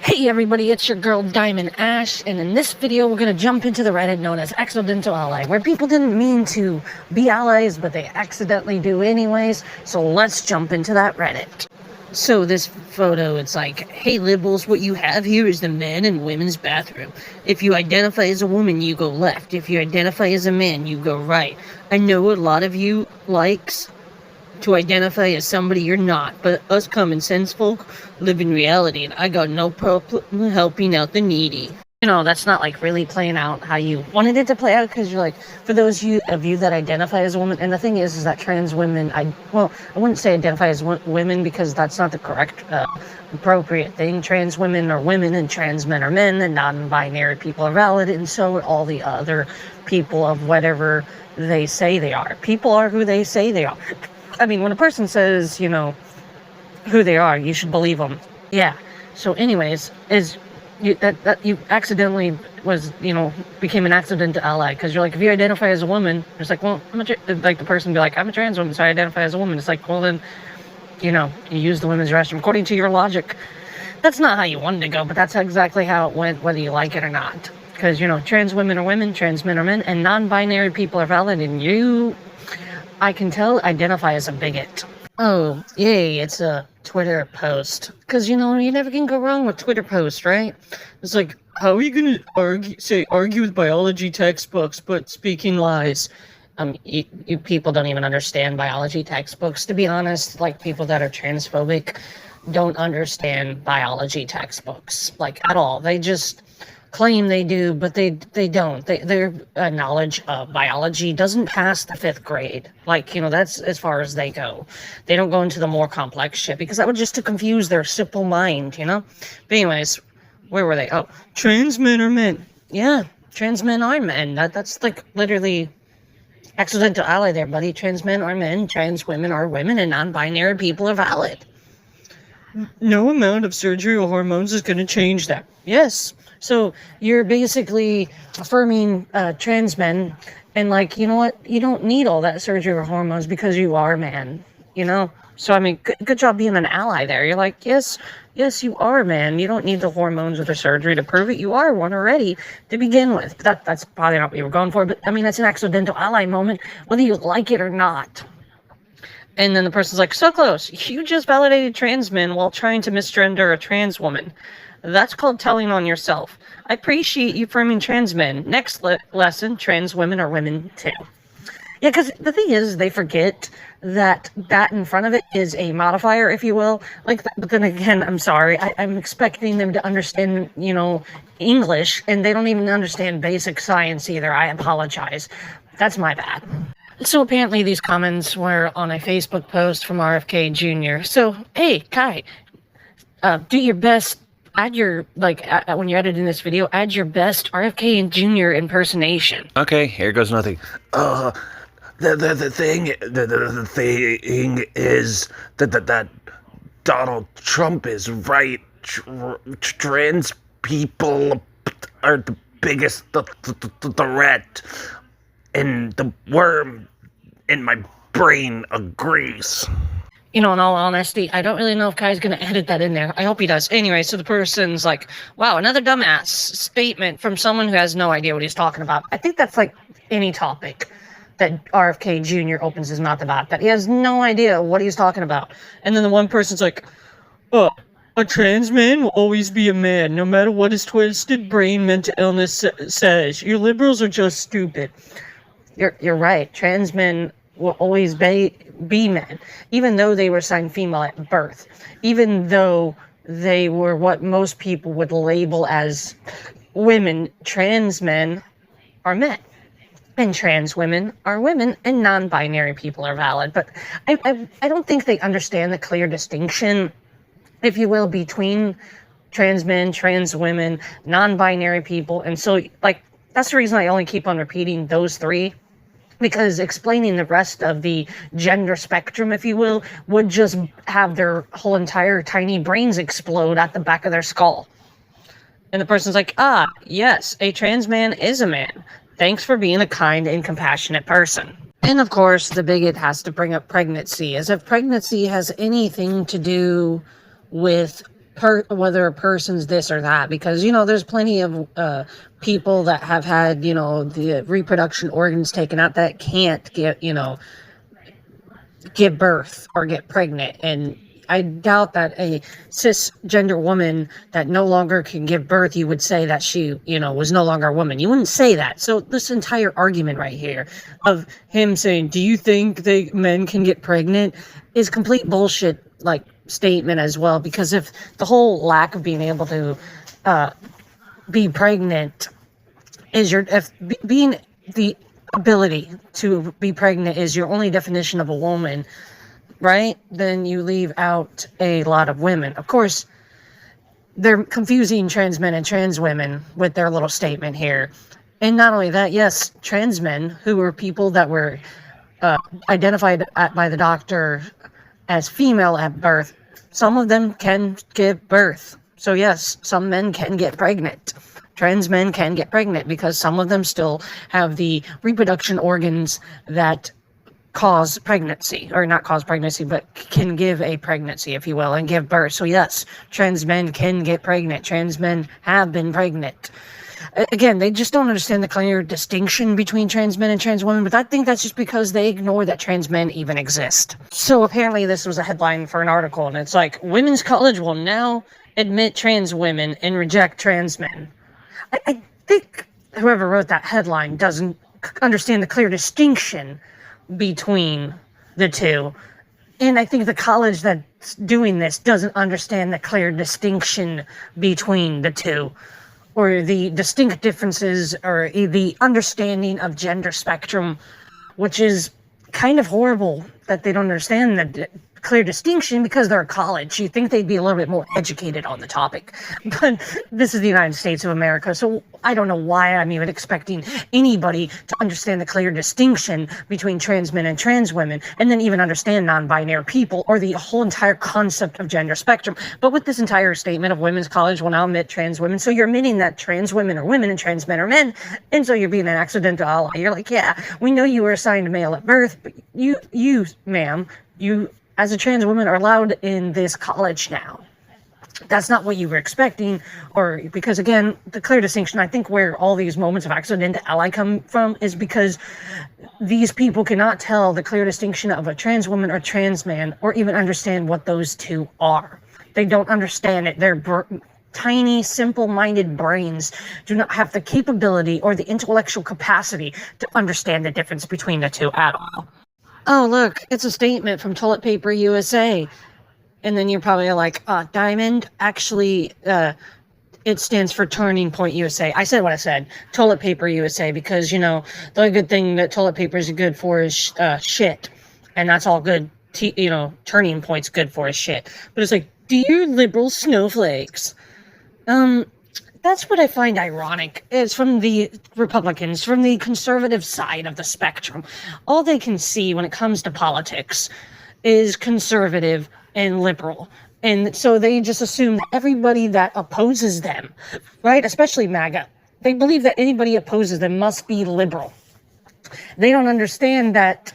Hey everybody, it's your girl Diamond Ash, and in this video we're going to jump into the Reddit known as Accidental Ally, where people didn't mean to be allies, but they accidentally do anyways, so let's jump into that Reddit. So this photo, it's like, hey liberals, what you have here is the men and women's bathroom. If you identify as a woman, you go left. If you identify as a man, you go right. I know a lot of you likes to identify as somebody you're not, but us common sense folk live in reality, and I got no problem helping out the needy. You know, that's not like really playing out how you wanted it to play out, because you're like, for those of you that identify as a woman, and the thing is that trans women, I wouldn't say identify as women, because that's not the correct, appropriate thing. Trans women are women, and trans men are men, and non-binary people are valid, and so are all the other people of whatever they say they are. People are who they say they are. I mean, when a person says, you know, who they are, you should believe them. Yeah. So anyways, that you accidentally became an accidental ally, because you're like, if you identify as a woman, it's like, well, like the person be like, I'm a trans woman, so I identify as a woman. It's like, well then, you know, you use the women's restroom according to your logic. That's not how you wanted to go, but that's exactly how it went, whether you like it or not. Because, you know, trans women are women, trans men are men, and non-binary people are valid, and you, I can tell, identify as a bigot. Oh, yay, it's a Twitter post. Because, you know, you never can go wrong with Twitter posts, right? It's like, how are you going to argue with biology textbooks, but speaking lies? You people don't even understand biology textbooks, to be honest. Like, people that are transphobic don't understand biology textbooks, like, at all. They just claim they do, but they don't. Their knowledge of biology doesn't pass the 5th grade. Like, you know, that's as far as they go. They don't go into the more complex shit, because that would just to confuse their simple mind, you know? But anyways, where were they? Oh, trans men are men. Yeah, trans men are men. That's like literally accidental ally there, buddy. Trans men are men, trans women are women, and non-binary people are valid. No amount of surgery or hormones is going to change that. Yes. So you're basically affirming trans men, and like, you know what? You don't need all that surgery or hormones because you are a man, you know? So, I mean, good job being an ally there. You're like, yes, you are a man. You don't need the hormones or the surgery to prove it. You are one already to begin with. That's probably not what you were going for, but I mean, that's an accidental ally moment, whether you like it or not. And then the person's like, so close. You just validated trans men while trying to misgender a trans woman. That's called telling on yourself. I appreciate you affirming trans men. Next lesson, trans women are women too. Yeah, because the thing is, they forget that in front of it is a modifier, if you will. Like, but then again, I'm sorry. I'm expecting them to understand, you know, English, and they don't even understand basic science either. I apologize. That's my bad. So apparently these comments were on a Facebook post from RFK Jr. So, hey, Kai, do your best. Add your, when you're editing this video, add your best RFK Jr. impersonation. Okay, here goes nothing. The thing is that Donald Trump is right. Trans people are the biggest threat, and the worm in my brain agrees. You know, in all honesty, I don't really know if Kai's going to edit that in there. I hope he does. Anyway, so the person's like, wow, another dumbass statement from someone who has no idea what he's talking about. I think that's like any topic that RFK Jr. opens his mouth about, that he has no idea what he's talking about. And then the one person's like, oh, a trans man will always be a man, no matter what his twisted brain mental illness says. You liberals are just stupid. You're right. Trans men will always be men, even though they were assigned female at birth, even though they were what most people would label as women. Trans men are men, and trans women are women, and non-binary people are valid. But I don't think they understand the clear distinction, if you will, between trans men, trans women, non-binary people. And so, like, that's the reason I only keep on repeating those three, because explaining the rest of the gender spectrum, if you will, would just have their whole entire tiny brains explode at the back of their skull. And the person's like, ah, yes, a trans man is a man. Thanks for being a kind and compassionate person. And of course, the bigot has to bring up pregnancy, as if pregnancy has anything to do with whether a person's this or that, because there's plenty of people that have had the reproduction organs taken out that can't give birth or get pregnant. And I doubt that a cisgender woman that no longer can give birth, you would say that she was no longer a woman. You wouldn't say that. So this entire argument right here of him saying, do you think men can get pregnant, is complete bullshit statement as well, because if the whole lack of being able to be pregnant is being the ability to be pregnant is your only definition of a woman, right, then you leave out a lot of women. Of course, they're confusing trans men and trans women with their little statement here. And not only that, yes, trans men who were people that were identified by the doctor as female at birth, some of them can give birth. So yes, some men can get pregnant. Trans men can get pregnant because some of them still have the reproduction organs that cause pregnancy, or not cause pregnancy, but can give a pregnancy, if you will, and give birth. So yes, trans men can get pregnant. Trans men have been pregnant. Again, they just don't understand the clear distinction between trans men and trans women, but I think that's just because they ignore that trans men even exist. So apparently this was a headline for an article, and it's like, women's college will now admit trans women and reject trans men. I think whoever wrote that headline doesn't understand the clear distinction between the two. And I think the college that's doing this doesn't understand the clear distinction between the two, or the distinct differences, or the understanding of gender spectrum, which is kind of horrible that they don't understand the clear distinction, because they're a college. You think they'd be a little bit more educated on the topic, but this is the United States of America, so I don't know why I'm even expecting anybody to understand the clear distinction between trans men and trans women, and then even understand non-binary people, or the whole entire concept of gender spectrum. But with this entire statement of women's college will now admit trans women, so you're admitting that trans women are women and trans men are men, and so you're being an accidental ally. You're like, yeah, we know you were assigned male at birth, but you ma'am, you as a trans woman are allowed in this college now. That's not what you were expecting, or because again, the clear distinction, I think where all these moments of accidental ally come from is because these people cannot tell the clear distinction of a trans woman or trans man, or even understand what those two are. They don't understand it. Their tiny, simple-minded brains do not have the capability or the intellectual capacity to understand the difference between the two at all. Oh, look, it's a statement from Toilet Paper USA. And then you're probably like, Diamond, actually, it stands for Turning Point USA. I said what I said, Toilet Paper USA, because, the only good thing that toilet paper is good for is shit. And that's all good, Turning Point's good for is shit. But it's like, dear liberal snowflakes. That's what I find ironic, is from the Republicans, from the conservative side of the spectrum. All they can see when it comes to politics is conservative and liberal. And so they just assume that everybody that opposes them, right, especially MAGA, they believe that anybody opposes them must be liberal. They don't understand that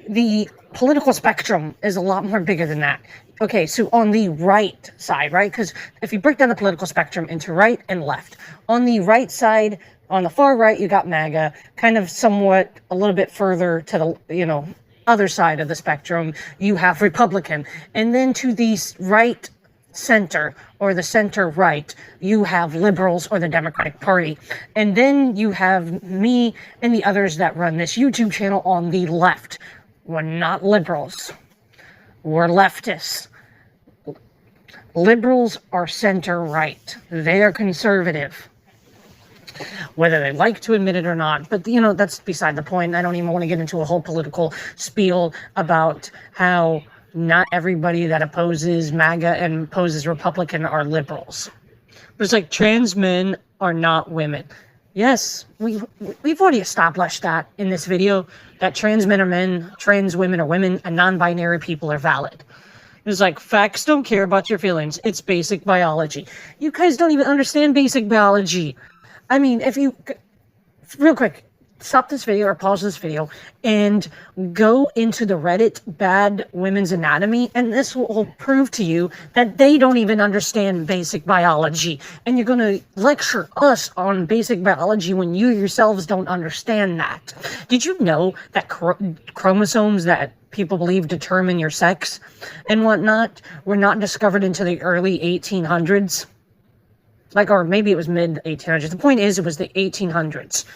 the political spectrum is a lot more bigger than that. Okay, so on the right side, right? Because if you break down the political spectrum into right and left, on the right side, on the far right, you got MAGA, kind of somewhat a little bit further to the, other side of the spectrum, you have Republican. And then to the right center, or the center right, you have liberals or the Democratic Party. And then you have me and the others that run this YouTube channel on the left. We're not liberals. We're leftists. Liberals are center right. They are conservative, whether they like to admit it or not. But, that's beside the point. I don't even want to get into a whole political spiel about how not everybody that opposes MAGA and opposes Republican are liberals. But it's like, trans men are not women. Yes, we've already established that in this video, that trans men are men, trans women are women, and non-binary people are valid. It's like, facts don't care about your feelings. It's basic biology. You guys don't even understand basic biology. I mean, real quick, stop this video or pause this video and go into the Reddit Bad Women's Anatomy, and this will prove to you that they don't even understand basic biology. And you're going to lecture us on basic biology when you yourselves don't understand that. Did you know that chromosomes that people believe determine your sex and whatnot were not discovered until the early 1800s? Or maybe it was mid 1800s. The point is, it was the 1800s.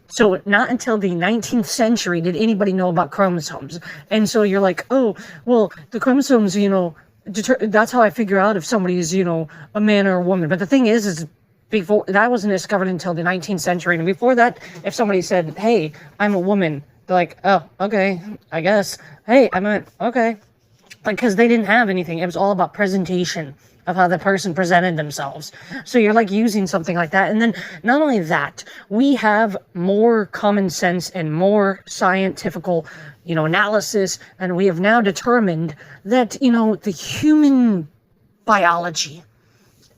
So not until the 19th century did anybody know about chromosomes. And so you're like, oh, well, the chromosomes, that's how I figure out if somebody's, a man or a woman. But the thing is before that wasn't discovered until the 19th century. And before that, if somebody said, hey, I'm a woman, they're like, oh, okay, I guess. Hey, I meant, okay. Because they didn't have anything. It was all about presentation of how the person presented themselves. So you're like using something like that. And then not only that, we have more common sense and more scientifical, analysis. And we have now determined that, the human biology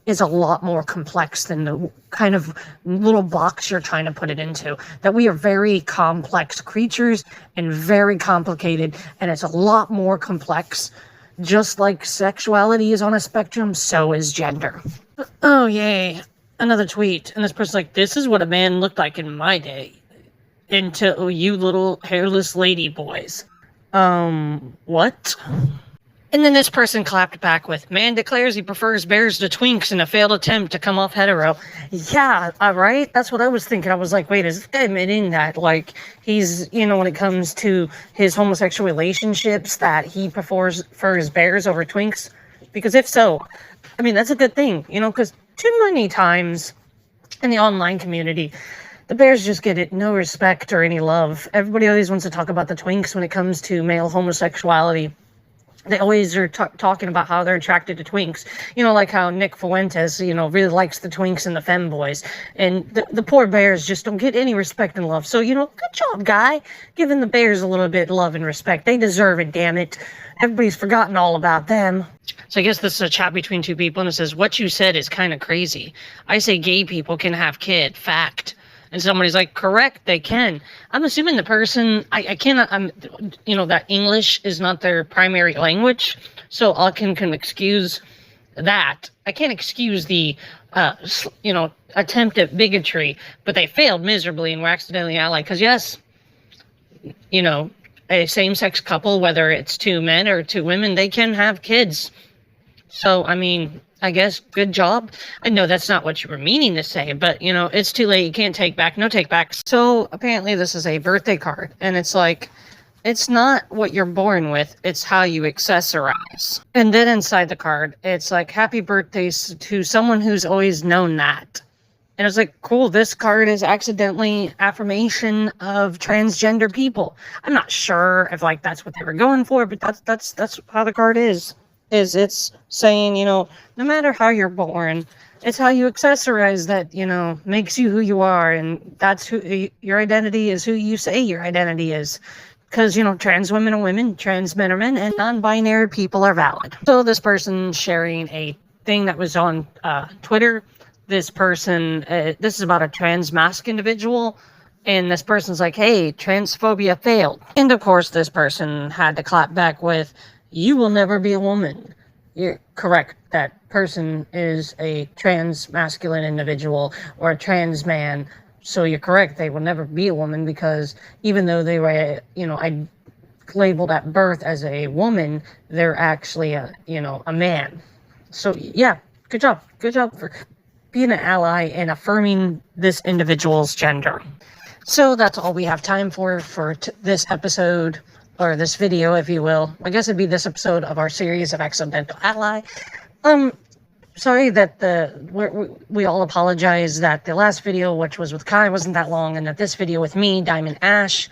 is a lot more complex than the kind of little box you're trying to put it into. That we are very complex creatures and very complicated, and it's a lot more complex. Just like sexuality is on a spectrum, so is gender. Oh, yay. Another tweet. And this person's like, this is what a man looked like in my day. Until you little hairless lady boys. What? And then this person clapped back with, man declares he prefers bears to twinks in a failed attempt to come off hetero. Yeah, right? That's what I was thinking. I was like, wait, is this guy admitting that, he's, when it comes to his homosexual relationships, that he prefers bears over twinks? Because if so, that's a good thing, because too many times in the online community, the bears just get it, no respect or any love. Everybody always wants to talk about the twinks when it comes to male homosexuality. They always are talking about how they're attracted to twinks. Like how Nick Fuentes, really likes the twinks and the femboys. And the poor bears just don't get any respect and love. So, good job, guy. Giving the bears a little bit of love and respect. They deserve it, damn it. Everybody's forgotten all about them. So I guess this is a chat between two people, and it says, what you said is kind of crazy. I say gay people can have kid. Fact. And somebody's like, correct, they can. I'm assuming the person, I cannot, that English is not their primary language. So I can excuse that. I can't excuse the, attempt at bigotry, but they failed miserably and were accidentally allied. Because yes, a same-sex couple, whether it's two men or two women, they can have kids. So, I guess, good job. I know that's not what you were meaning to say, but, it's too late. You can't take back. No take backs. So, apparently this is a birthday card. And it's like, it's not what you're born with. It's how you accessorize. And then inside the card, it's like, happy birthday to someone who's always known that. And it's like, cool, this card is accidentally affirmation of transgender people. I'm not sure if, that's what they were going for, but that's how the card is it's saying, no matter how you're born, it's how you accessorize that, makes you who you are. And that's who your identity is, who you say your identity is. Because, trans women are women, trans men are men, and non-binary people are valid. So this person sharing a thing that was on Twitter, this person, this is about a trans mask individual. And this person's like, hey, transphobia failed. And of course, this person had to clap back with, you will never be a woman. You're correct. That person is a trans masculine individual or a trans man. So you're correct. They will never be a woman because even though they were, I labeled at birth as a woman, they're actually a man. So yeah, good job. Good job for being an ally and affirming this individual's gender. So that's all we have time for this episode. Or this video, if you will. I guess it'd be this episode of our series of Accidental Ally. Sorry that we all apologize that the last video, which was with Kai, wasn't that long, and that this video with me, Diamond Ash,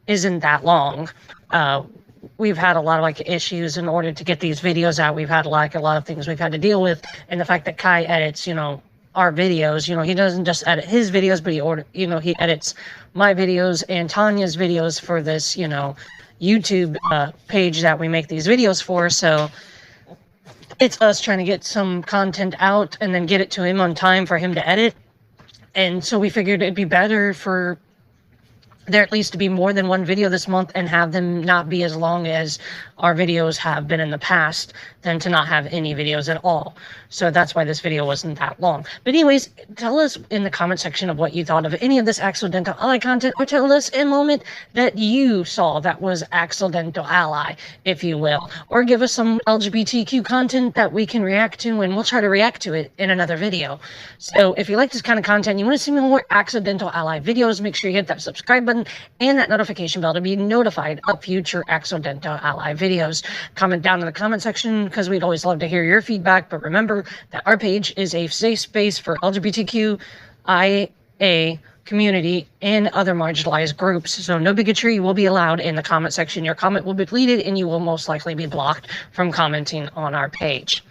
isn't that long. We've had a lot of issues in order to get these videos out. We've had a lot of things we've had to deal with, and the fact that Kai edits, our videos, he doesn't just edit his videos, but he edits my videos and Tanya's videos for this, YouTube page that we make these videos for. So it's us trying to get some content out and then get it to him on time for him to edit. And so we figured it'd be better for there at least to be more than one video this month and have them not be as long as our videos have been in the past than to not have any videos at all. So that's why this video wasn't that long. But anyways, tell us in the comment section of what you thought of any of this Axel Dental Ally content, or tell us a moment that you saw that was Axel Dental Ally, if you will, or give us some LGBTQ content that we can react to, and we'll try to react to it in another video. So if you like this kind of content, you want to see more Axel Dental Ally videos, make sure you hit that subscribe button and that notification bell to be notified of future Axel Dental Ally videos. Comment down in the comment section, because we'd always love to hear your feedback. But remember that our page is a safe space for LGBTQIA community and other marginalized groups. So no bigotry will be allowed in the comment section. Your comment will be deleted and you will most likely be blocked from commenting on our page.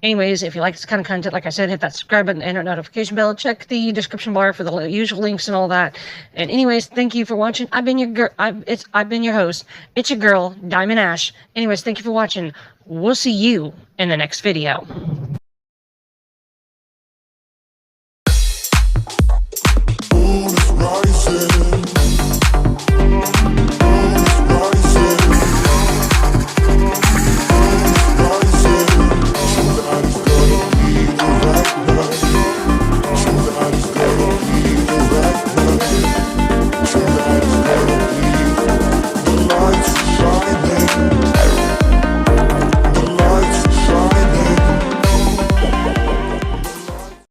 Anyways, if you like this kind of content, like I said, hit that subscribe button and that notification bell. Check the description bar for the usual links and all that. And anyways, thank you for watching. I've been your host. It's your girl, Diamond Ash. Anyways, thank you for watching. We'll see you in the next video.